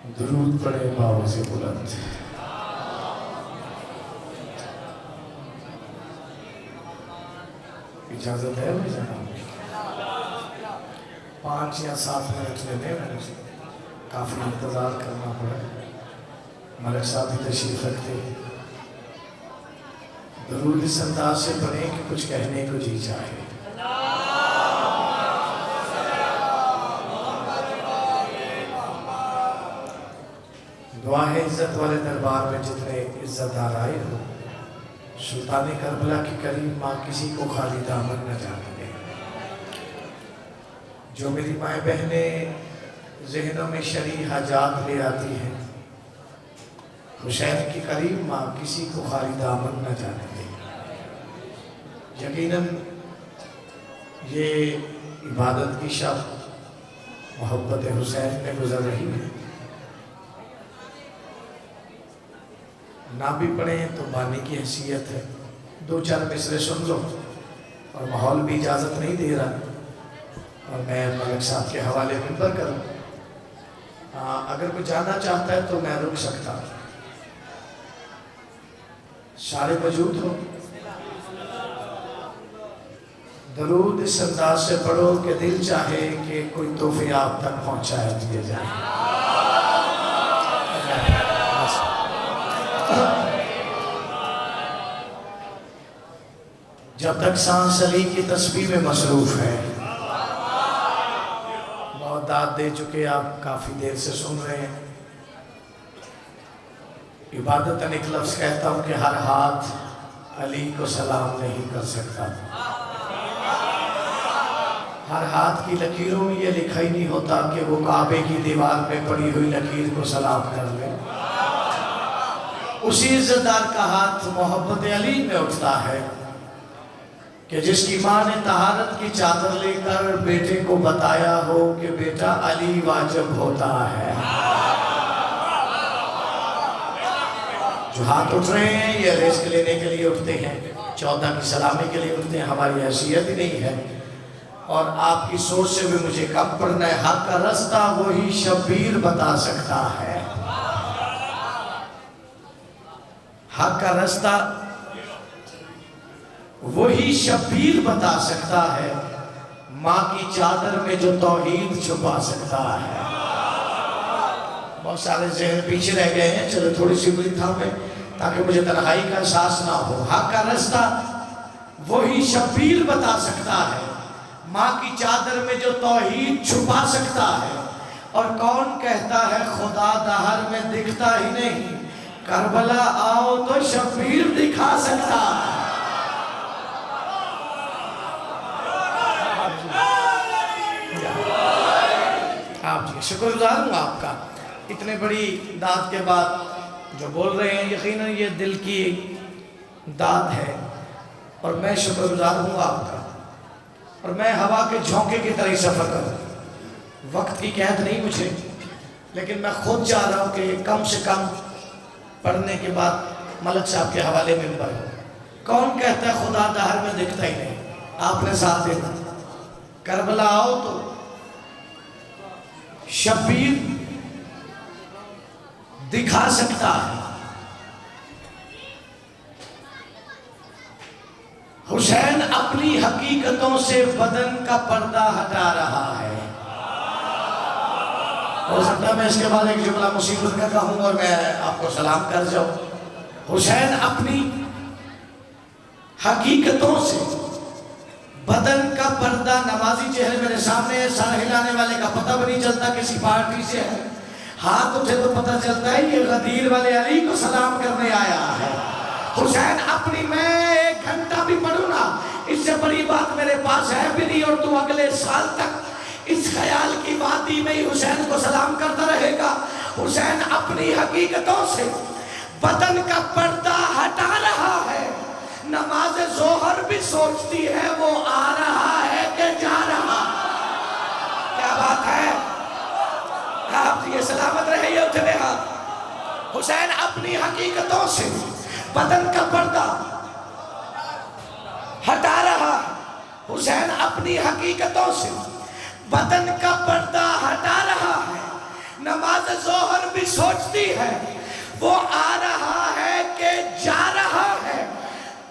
दुरूद पड़े बाबू से बुलंद। इजाजत है भाई जनाब? 5 या 7 मिनट लेने में मुझे काफ़ी इंतज़ार करना पड़ा। मलिक साहब भी तशरीफ रखते हैं। दुरूद इस अंदाज से पढ़े कि कुछ कहने को जी चाहे। दुआ है इज्जत वाले दरबार में जितने इज्जतदार आए हो, सुल्तान करबला की करीम माँ किसी को खाली दामन न जाने दे। जो मेरी माएँ बहनें जहनों में शरी हाजात ले आती हैं, हुसैन की करीम माँ किसी को खाली दामन न जाने दे। यकीनन ये इबादत की शब मोहब्बत हुसैन में गुजर रही है। ना भी पढ़े तो बानी की हैसियत है, 2-4 मिसरे सुन लो, और माहौल भी इजाज़त नहीं दे रहा और मैं मलिक साहब के हवाले मिंबर करूँ। अगर कोई जाना चाहता है तो मैं रुक सकता हूँ। सारे मौजूद हो। दरूद इस अंदाज से पढ़ो कि दिल चाहे कि कोई तोहफे आप तक पहुँचाया दिए जाए। जब तक सांस अली की तस्बीह में मसरूफ है, बहुत दाद दे चुके, आप काफी देर से सुन रहे हैं। इबादतन एक लफ्ज़ कहता हूं कि हर हाथ अली को सलाम नहीं कर सकता। हर हाथ की लकीरों में यह लिखा ही नहीं होता कि वो काबे की दीवार पे पड़ी हुई लकीर को सलाम कर ले। उसी इज्जतदार का हाथ मोहब्बत अली में उठता है कि जिसकी माँ ने तहारत की चादर लेकर बेटे को बताया हो कि बेटा अली वाजिब होता है। जो हाथ उठ रहे हैं ये रिस्क लेने के लिए उठते हैं, 14 की सलामी के लिए उठते हैं। हमारी हैसियत ही नहीं है और आपकी सोच से भी मुझे कम पड़ना है। हक का रास्ता वही शब्बीर बता सकता है। हक का रास्ता वही शब्बीर बता सकता है। माँ की चादर में जो तौहीद छुपा सकता है। बहुत सारे ज़हन पीछे रह गए हैं, चलो थोड़ी सी उंगली थामे ताकि मुझे तन्हाई का एहसास ना हो। हक का रास्ता वही शब्बीर बता सकता है। माँ की चादर में जो तौहीद छुपा सकता है। और कौन कहता है खुदा दहर में दिखता ही नहीं, करबला आओ तो शब्बीर दिखा सकता है। आप जी शुक्रगुजार हूँ आपका, इतने बड़ी दाद के बाद जो बोल रहे हैं, यकीनन ये दिल की दाद है और मैं शुक्रगुजार हूँ आपका। और मैं हवा के झोंके की तरह सफ़र करूँ। वक्त की कैद नहीं मुझे, लेकिन मैं खुद चाह रहा हूँ कि कम से कम पढ़ने के बाद मलिक साहब के हवाले मिंबर हो। कौन कहता है खुदा दहर में दिखता ही नहीं, आपने साथ देना। करबला आओ तो शब्बीर दिखा सकता है। हुसैन अपनी हकीकतों से बदन का पर्दा हटा रहा है। हो सकता है मैं इसके बाद एक जुमला मुसीबत का कहूँ और मैं आपको सलाम कर जाऊं। हुसैन अपनी हकीकतों से बदन का पर्दा, नमाजी चेहरे मेरे सामने है, सर हिलाने वाले का पता भी नहीं चलता किसी पार्टी से है, हाथ उठे तो पता चलता है ये गदीर वाले अली को सलाम करने आया है। हुसैन अपनी, मैं 1 घंटा भी पढ़ूं ना, इससे बड़ी बात मेरे पास है भी नहीं। और तू अगले साल तक इस ख्याल की वादी में ही हुसैन को सलाम करता रहेगा। हुसैन अपनी हकीकतों से बदन का पर्दा हटा रहा है। नमाज जोहर भी सोचती है वो आ रहा है कि जा रहा। क्या बात है, आप ये सलामत रहे, ये उठने हाथ। हुसैन अपनी हकीकतों से बदन का पर्दा हटा रहा। हुसैन अपनी हकीकतों से बदन का पर्दा हटा रहा है। नमाज जोहर भी सोचती है वो आ रहा है कि जा रहा है,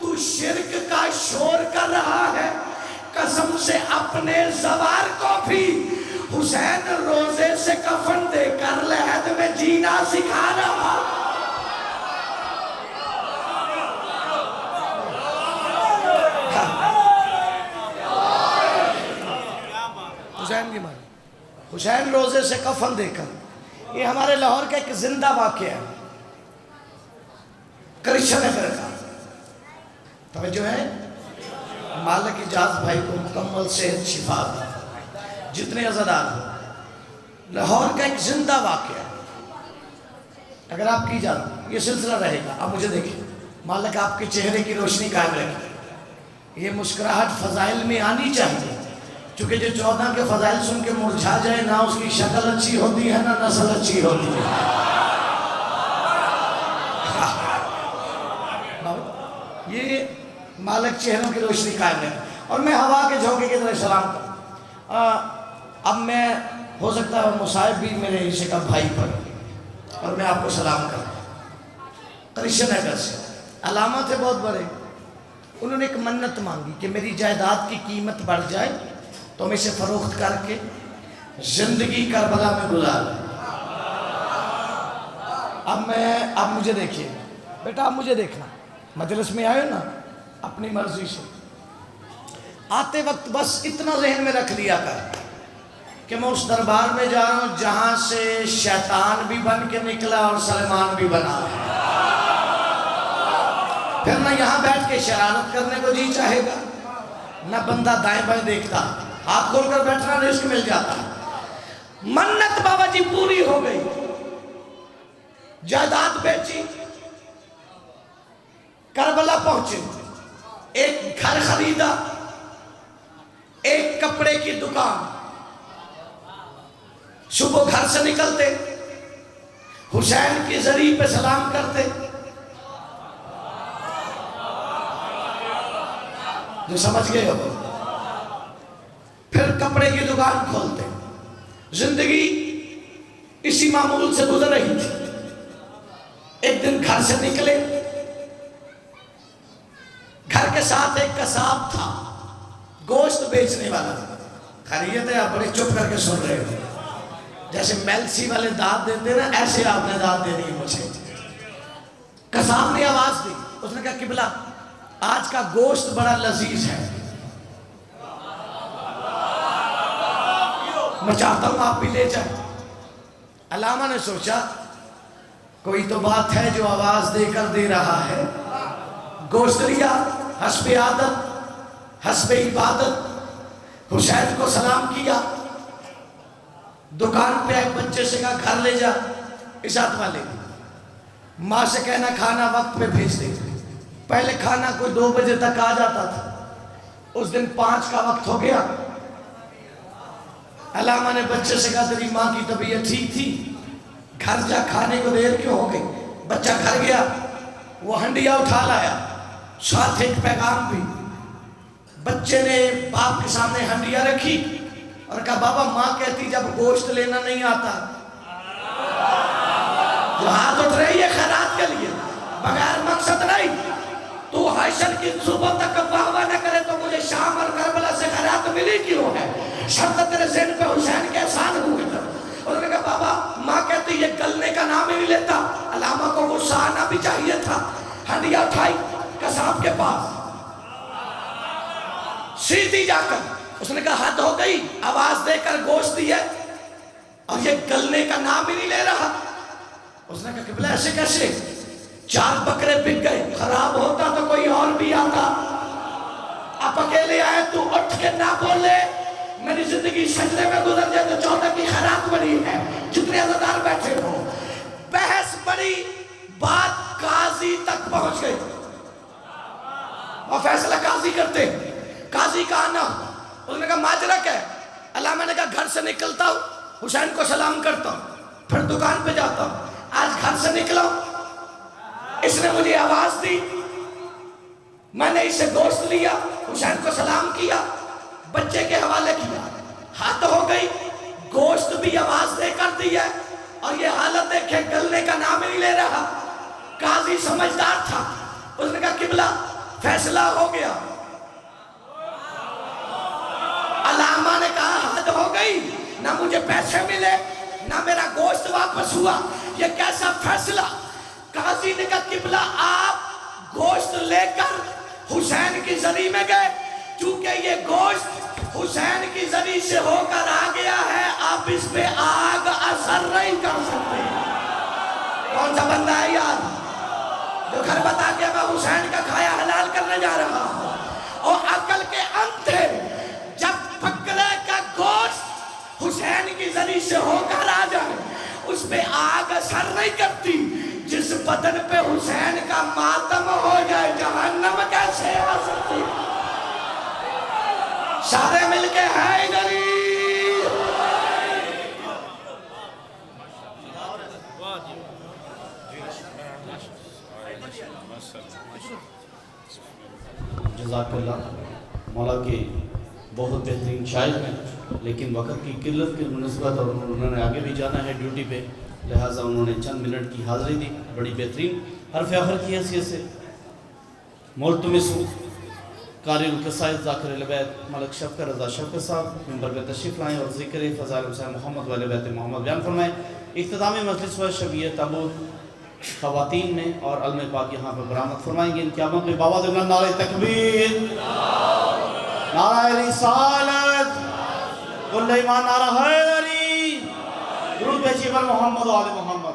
तू शिर्क का शोर कर रहा है। कसम से अपने जवार को भी हुसैन रोजे से कफन देकर लहद में जीना सिखा रहा। हुसैन की मारे, हुसैन रोजे से कफन देकर, ये हमारे लाहौर का एक जिंदा वाक़या है, कृष्णनगर का। तवज्जो है, मालिक इजाज भाई को मुकम्मल सेहत शिफा दी, जितने अज़ादार हो। लाहौर का एक जिंदा वाक़या है, अगर आपकी इजाज़त ये सिलसिला रहेगा। आप मुझे देखिए, मालिक आपके चेहरे की रोशनी कायम रखे, ये मुस्कुराहट फ़ज़ाइल में आनी चाहिए, क्योंकि जो 14 के फ़ज़ाइल सुन के मुरझा जाए, ना उसकी शक्ल अच्छी होती है ना नस्ल अच्छी होती है। ये मालिक चेहरों की रोशनी कायम है। और मैं हवा के झोंके की तरह सलाम करूँ। अब मैं हो सकता है मुसाहिब भी मेरे हिस्से का भाई पर, और मैं आपको सलाम करूँ। कृष्णनगर से अलामा थे बहुत बड़े, उन्होंने एक मन्नत मांगी कि मेरी जायदाद की कीमत बढ़ जाए तो हम इसे फरोख्त करके जिंदगी करबला में गुजार। अब मुझे देखिए बेटा, आप मुझे देखना, मजलिस में आए ना अपनी मर्जी से, आते वक्त बस इतना जहन में रख लिया कर कि मैं उस दरबार में जा रहा हूं जहां से शैतान भी बन के निकला और सलमान भी बना। फिर ना यहां बैठ के शरारत करने को जी चाहेगा, ना बंदा दाएं बाएं देखता, हाथ खोलकर बैठना रिस्क मिल जाता। मन्नत बाबा जी पूरी हो गई, जायदाद बेची, करबला पहुंचे, एक घर खरीदा, एक कपड़े की दुकान। सुबह घर से निकलते, हुसैन की जरी पे सलाम करते, जो समझ गए हो। फिर कपड़े की दुकान खोलते। जिंदगी इसी मामूल से गुजर रही थी। एक दिन घर से निकले, घर के साथ एक कसाब था, गोश्त बेचने वाला। खैरियत है, आप बड़े चुप करके सुन रहे हो, जैसे मेलसी वाले दाद देते ना, ऐसे आपने दाद दे दी मुझे। कसाब ने आवाज दी, उसने कहा किबला आज का गोश्त बड़ा लजीज है, मैं चाहता हूं आप भी ले जाए। अलामा ने सोचा कोई तो बात है जो आवाज देकर दे रहा है। गोश्त लिया, हस्बे आदत हस्बे इबादत हुसैन को सलाम किया। दुकान पे एक बच्चे से कहा घर ले जा, इजात वाले माँ से कहना खाना वक्त पे भेज दे। पहले खाना कोई 2 बजे तक आ जाता था, उस दिन 5 का वक्त हो गया। अलामा ने बच्चे से कहा तेरी माँ की तबीयत ठीक थी, घर जा, खाने को देर क्यों हो गई। बच्चा घर गया, वो हंडिया उठा लाया, साथ एक पैगाम भी। बच्चे ने बाप के सामने हंडिया रखी और कहा बाबा माँ कहती जब गोश्त लेना नहीं आता, जो हाथ उठ रही है खैरात के लिए बगैर मकसद नहीं, तू हशर की सुबह तक वाहवा न करे तो मुझे शाम और करबला से खैरात मिली क्यों है। शर्त तेरे ज़हन पे हुसैन के एहसान हुए थे। उन्होंने कहा बाबा माँ कहती ये गलने का नाम ही नहीं लेता। अलामा को गुस्सा आना भी चाहिए था। हंडिया उठाई कसाब के पास, सीधी जाकर उसने कहा हद हो गई, आवाज देकर गोश्त दिया और ये गलने का नाम ही नहीं ले रहा। उसने कहा किबला ऐसे कैसे, 4 बकरे बिक गए, खराब होता तो कोई और भी आता, आप अकेले आए, तू उठ के ना बोले, मेरी जिंदगी सजदे में गुजर जाए तो 14 की खैरात बनी है, जितने अज़ादार बैठे हो। बहस बड़ी, बात काजी तक पहुंच गई और फैसला काजी करते। काजी का आना, उसने कहा माजरा क्या है। अलामा ने कहा घर से निकलता हूँ, हुसैन को सलाम करता हूँ, फिर दुकान पे जाता हूँ। आज घर से निकला, इसने मुझे आवाज दी, मैंने इसे गोश्त लिया, हुसैन को सलाम किया, बच्चे के हवाले किया, हाथ हो गई, गोश्त भी आवाज देकर दी है, और ये हालत देखे गलने का नाम ही नहीं ले रहा। काजी समझदार था, उसने कहा किबला फैसला हो गया। अलामा ने कहा हद हो गई, ना मुझे पैसे मिले ना मेरा गोश्त वापस हुआ, ये कैसा फैसला। काजी ने कहा किबला आप गोश्त लेकर हुसैन की जरी में गए, क्योंकि ये गोश्त हुसैन की जरी से होकर आ गया है, आप इस पे आग असर नहीं कर सकते। कौन सा बंदा है यार जो घर बता के मैं हुसैन का खाया हलाल करने जा रहा हूं? और अकल के अंत है, जब बकरे का गोश्त हुसैन की जरी से होकर आ जाए उस पे आग असर नहीं करती, जिस बदन पे हुसैन का मातम हो जाए जहन्नम कैसे आ सकती? सारे मिलके है इधर ही। जज़ाकल्लाह। मौला के बहुत बेहतरीन शायर हैं, लेकिन वक़्त की किल्लत की मुनसबत और उन्होंने आगे भी जाना है ड्यूटी पे, लिहाजा उन्होंने चंद मिनट की हाज़िरी दी। बड़ी बेहतरीन हरफ आखिर की हैसियत से मुल्तमिसु कारिल कसाइद ज़ाकिर अहल-बैत मलक शफ़क़त रज़ा शफ़क़त साहब मिंबर पे तशरीफ़ लाएँ और ज़िक्र फ़ज़ाइल हुसैन मोहम्मद वाले बैत मोहम्मद बयान फरमाएँ। इख्तिताम मजलिस व शबीयत ताबूत ख़वातीन ने और अलम पाक यहाँ पर बरामद फरमाएंगे। इन क़यामत में बाबा दुल्हन नारे तकबीर, नारे रिसालत, कुल्ले ईमान, नारा हैदरी, दुरूद पेशी पर मोहम्मद व आले मोहम्मद।